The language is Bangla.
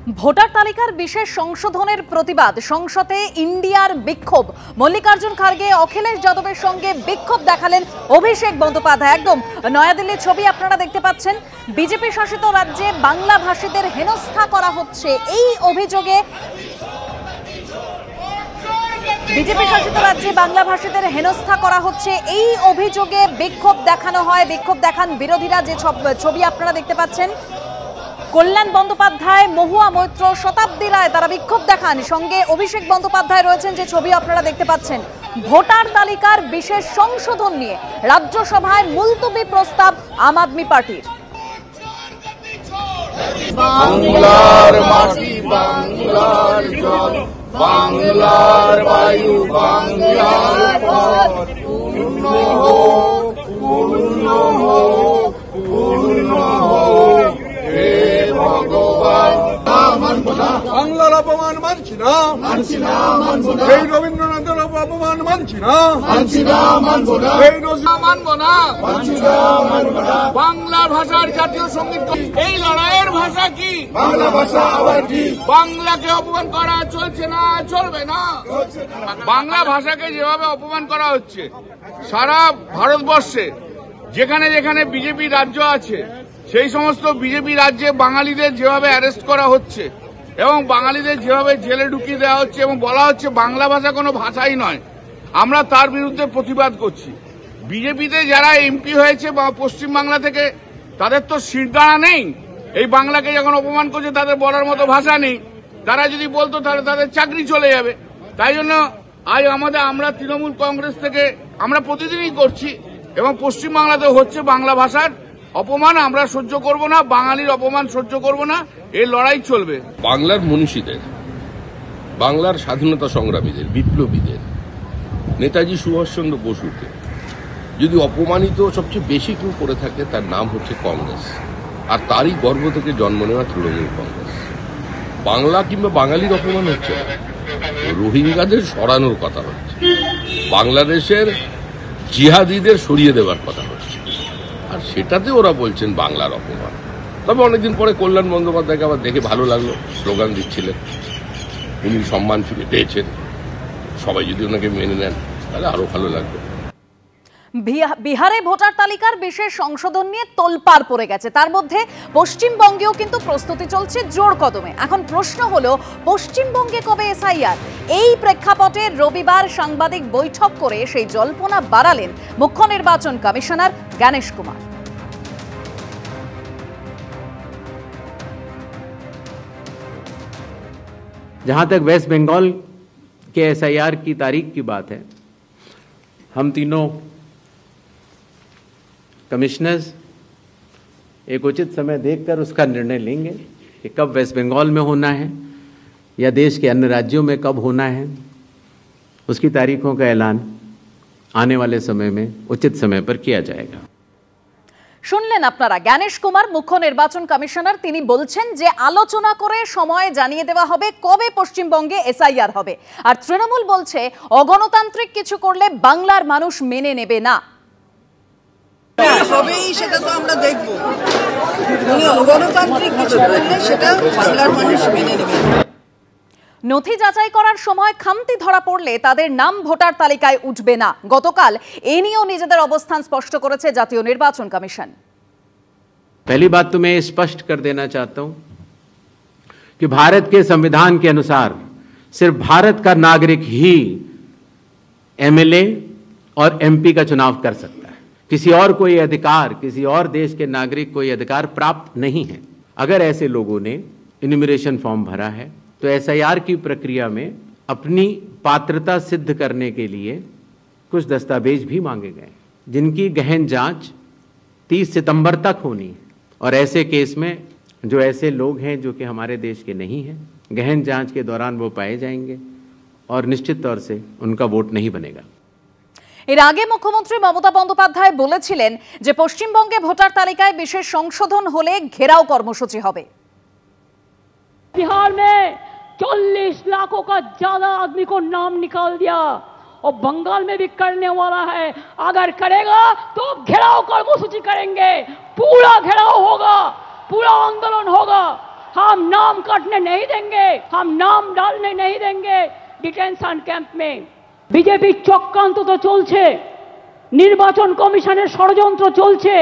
ভোটার তালিকার বিশেষ সংশোধনের প্রতিবাদ সংসদে ইন্ডিয়ার বিক্ষোভ। মল্লিকার্জুন খার্গে অখিলেশ যাদবের সঙ্গে বিক্ষোভ দেখালেন অভিষেক বন্দ্যোপাধ্যায়। একদম নয়াদিল্লির ছবি আপনারা দেখতে পাচ্ছেন। বিজেপি শাসিত রাজ্যে বাংলা ভাষীদের হেনস্থা করা হচ্ছে এই অভিযোগে বিজেপি শাসিত রাজ্যে বাংলা ভাষীদের হেনস্থা করা হচ্ছে এই অভিযোগে বিক্ষোভ দেখানো হয়। বিক্ষোভ দেখান বিরোধীরা। যে ছবি আপনারা দেখতে পাচ্ছেন, কল্যাণ বন্দ্যোপাধ্যায়, মহুয়া মৈত্র, শতাব্দী রায় তারা বিক্ষোভ দেখান। সঙ্গে অভিষেক বন্দ্যোপাধ্যায় রয়েছেন। যে ছবি আপনারা দেখতে পাচ্ছেন, ভোটার তালিকার বিশেষ সংশোধন নিয়ে রাজ্যসভায় মুলতবি প্রস্তাব আম আদমি পার্টির। বাংলার মাটি, বাংলার জল, বাংলার বায়ু, বাংলার পথ পূর্ণ হোক, পূর্ণ হোক, পূর্ণ হোক হে ভগবান। বাংলার অপমান মানছি না, মানছি না, মানবো না। এই রবীন্দ্রনাথের অপমান মানছি না, মানছি না, মানবো না। এই মানবো না, মানছি না, মানবো না। বাংলা ভাষার জাতীয় সঙ্গীত, এই লড়াইয়ের ভাষা কি? বাংলা ভাষা আবার কি? বাংলাকে অপমান করা চলছে না, চলবে না। বাংলা ভাষাকে যেভাবে অপমান করা হচ্ছে সারা ভারতবর্ষে, যেখানে যেখানে বিজেপি রাজ্য আছে সেই সমস্ত বিজেপি রাজ্যে বাঙালিদের যেভাবে অ্যারেস্ট করা হচ্ছে এবং বাঙালিদের যেভাবে জেলে ঢুকিয়ে দেওয়া হচ্ছে এবং বলা হচ্ছে বাংলা ভাষা কোনো ভাষাই নয়, আমরা তার বিরুদ্ধে প্রতিবাদ করছি। বিজেপিতে যারা এমপি হয়েছে বা পশ্চিমবাংলা থেকে, তাদের তো শিরদাঁড়া নেই। এই বাংলাকে যখন অপমান করছে তাদের বলার মতো ভাষা নেই। তারা যদি বলতো তাহলে তাদের চাকরি চলে যাবে। তাই জন্য আজ আমরা তৃণমূল কংগ্রেস থেকে আমরা প্রতিদিনই করছি এবং পশ্চিমবাংলাতে হচ্ছে বাংলা ভাষার অপমান আমরা সহ্য করব না, বাঙালির অপমান সহ্য করব না। এই লড়াই চলবে। বাংলার মনীষীদের, বাংলার স্বাধীনতা সংগ্রামীদের, বিপ্লবীদের, নেতাজি সুভাষচন্দ্র বসুকে যদি অপমানিত সবচেয়ে বেশি কেউ করে থাকে তার নাম হচ্ছে কংগ্রেস, আর তারই গর্ভ থেকে জন্ম নেওয়া তৃণমূল কংগ্রেস। বাংলা কিংবা বাঙালির অপমান হচ্ছে না, রোহিঙ্গাদের সরানোর কথা হচ্ছে, বাংলাদেশের জিহাদিদের সরিয়ে দেওয়ার কথা হচ্ছে, আর সেটাতে ওরা বলছেন বাংলার অপমান। তবে অনেকদিন পরে কল্যাণ বন্দ্যোপাধ্যায়কে আবার দেখে ভালো লাগলো, স্লোগান দিচ্ছিলেন, উনি সম্মান ফিরে পেয়েছেন। সবাই যদি ওনাকে মেনে নেন তাহলে আরো ভালো লাগবে। বিহারে ভোটার তালিকার বিশেষ সংশোধন নিয়ে তোলপাড় পড়ে গেছে। তার মধ্যে পশ্চিমবঙ্গেও কিন্তু প্রস্তুতি চলছে জোর কদমে। এখন প্রশ্ন হলো, পশ্চিমবঙ্গে কবে এসআইআর? এই প্রেক্ষাপটে রবিবার সাংবাদিক বৈঠক করে সেই জল্পনা বাড়ালেন মুখ্য নির্বাচন কমিশনার জ্ঞানেশ কুমার। जहां तक वेस्ट बंगाल के एसआईआर की तारीख की बात है, हम तीनों कमिश्नर्स एक उचित समय देखकर उसका निर्णय लेंगे कि कब वेस्ट बंगाल में होना है या देश के अन्य राज्यों में कब होना है। उसकी तारीखों का ऐलान आने वाले समय में उचित समय पर किया जाएगा। শুনলেন আপনারা জ্ঞানেশ কুমার, মুখ্য নির্বাচন কমিশনার। তিনি বলছেন যে আলোচনা করে সময় জানিয়ে দেওয়া হবে কবে পশ্চিমবঙ্গে এসআইআর হবে। আর তৃণমূল বলছে অগণতান্ত্রিক কিছু করলে বাংলার মানুষ মেনে নেবে না। হবেই সেটা তো আমরা দেখব। উনি অগণতান্ত্রিক কিছু করলে সেটা বাংলার মানুষ মেনে নেবে। নথি যাচাই করার সময় খামতি ধরা পড়লে তাদের নাম ভোটার তালিকায় উঠবে না। গতকাল এ নিয়েও নিজেদের অবস্থান স্পষ্ট করেছে জাতীয় নির্বাচন কমিশন। पहली बात तो मैं स्पष्ट कर देना चाहता हूं कि भारत के संविधान के अनुसार सिर्फ भारत का नागरिक ही एमएलए और एमपी का चुनाव कर सकता है। किसी और कोई अधिकार, किसी और देश के नागरिक को यह अधिकार प्राप्त नहीं है। अगर ऐसे लोगों ने इन्यूमरेशन फॉर्म भरा है तो एसआईआर की प्रक्रिया में अपनी पात्रता सिद्ध करने के लिए कुछ दस्तावेज भी मांगे गए, जिनकी गहन जांच 30 सितंबर तक होनी है। और ऐसे केस में जो ऐसे लोग हैं जो कि हमारे देश के नहीं हैं, गहन जांच के दौरान वो पाए जाएंगे और निश्चित तौर से उनका वोट नहीं बनेगा। এর আগে মুখ্যমন্ত্রী মমতা বন্দ্যোপাধ্যায় বলেছিলেন যে পশ্চিমবঙ্গে ভোটার তালিকায় বিশেষ সংশোধন হলে ঘেরাও কর্মসূচি হবে। बिहार में 40 लाखों का ज्यादा आदमी को नाम निकाल दिया और बंगाल में भी करने वाला है। अगर करेगा तो घेराव कर्मसूची करेंगे, पूरा घेराव होगा, पूरा आंदोलन होगा। हम नाम काटने नहीं देंगे, हम नाम डालने नहीं देंगे ডিটেনশন ক্যাম্প में। বিজেপি চক্রান্ত তো চলছে, নির্বাচন কমিশনের ষড়যন্ত্র চলছে।